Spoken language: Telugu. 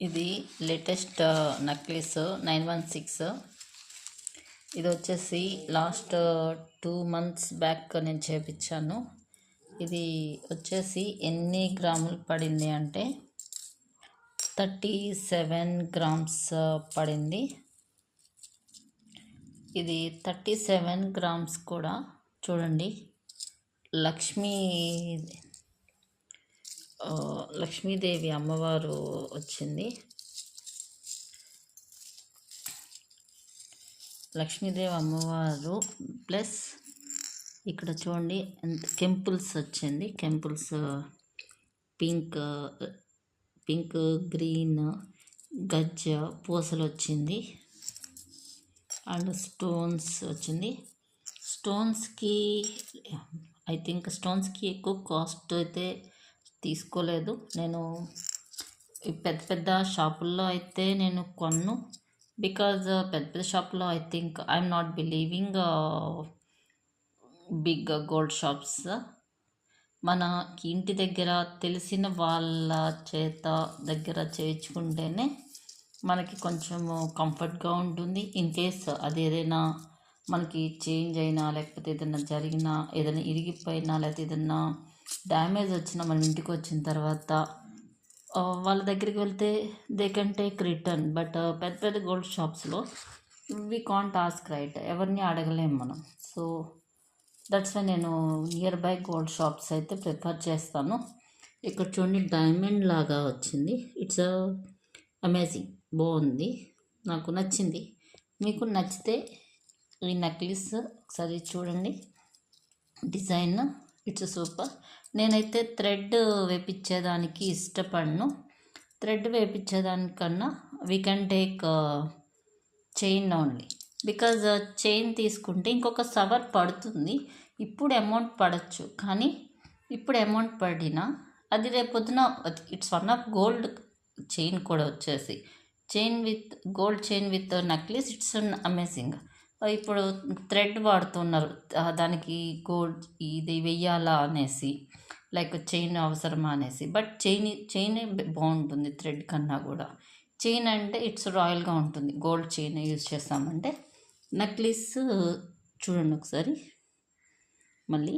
ఇది లేటెస్ట్ నెక్లెస్ 916. ఇది వచ్చేసి లాస్ట్ 2 months బ్యాక్ నేను చేపించాను. ఇది వచ్చేసి ఎన్ని గ్రాములు పడింది అంటే 37 grams పడింది. ఇది 37 grams కూడా చూడండి, లక్ష్మీదేవి అమ్మవారు వచ్చింది. లక్ష్మీదేవి అమ్మవారు ప్లస్ ఇక్కడ చూడండి కెంపుల్స్ వచ్చింది. కెంపుల్స్ పింక్ గ్రీన్ గజ్జ పూసలు వచ్చింది. అండ్ స్టోన్స్ వచ్చింది. స్టోన్స్కి ఐ థింక్ స్టోన్స్కి ఎక్కువ కాస్ట్ అయితే తీసుకోలేదు. నేను పెద్ద పెద్ద షాపుల్లో అయితే నేను కొన్ను, బికాజ్ పెద్ద పెద్ద షాపులో I think I'm not believing big gold shops. మన ఇంటి దగ్గర తెలిసిన వాళ్ళ దగ్గర చేయించుకుంటేనే మనకి కొంచెము కంఫర్ట్గా ఉంటుంది. ఇన్ కేస్ అది ఏదైనా మనకి చేంజ్ అయినా, లేకపోతే ఏదైనా జరిగినా, ఏదైనా ఇరిగిపోయినా, లేకపోతే ఏదైనా డ్యామేజ్ వచ్చినా మన ఇంటికి వచ్చిన తర్వాత వాళ్ళ దగ్గరికి వెళ్తే they can take return. But పెద్ద పెద్ద గోల్డ్ షాప్స్లో వీ కాంట్ ఆస్క్, రైట్? ఎవరిని అడగలేము మనం. సో దట్స్ వై నేను నియర్ బై గోల్డ్ షాప్స్ అయితే ప్రిఫర్ చేస్తాను. ఇక్కడ చూడండి డైమండ్ లాగా వచ్చింది. ఇట్స్ అమేజింగ్, బాగుంది, నాకు నచ్చింది. మీకు నచ్చితే ఈ నెక్లెస్ ఒకసారి చూడండి, డిజైన్ ఇట్స్ సూపర్. నేనైతే థ్రెడ్ వేపించేదానికి ఇష్టపడను. థ్రెడ్ వేపించేదానికన్నా we can take chain only. Because chain తీసుకుంటే ఇంకొక సవర్ పడుతుంది. ఇప్పుడు అమౌంట్ పడచ్చు, కానీ ఇప్పుడు అమౌంట్ పడినా అది రేపొద్దున it's one of gold chain కూడా వచ్చేసి gold chain with necklace, it's amazing. ఇప్పుడు థ్రెడ్ వాడుతున్నారు, దానికి గోల్డ్ ఇది వెయ్యాలా అనేసి, లైక్ చైన్ అవసరమా అనేసి. బట్ చైన్ బాగుంటుంది థ్రెడ్ కన్నా కూడా. చైన్ అంటే ఇట్స్ రాయల్గా ఉంటుంది. గోల్డ్ చైన్ యూజ్ చేస్తామంటే నెక్లెస్ చూడండి ఒకసారి మళ్ళీ.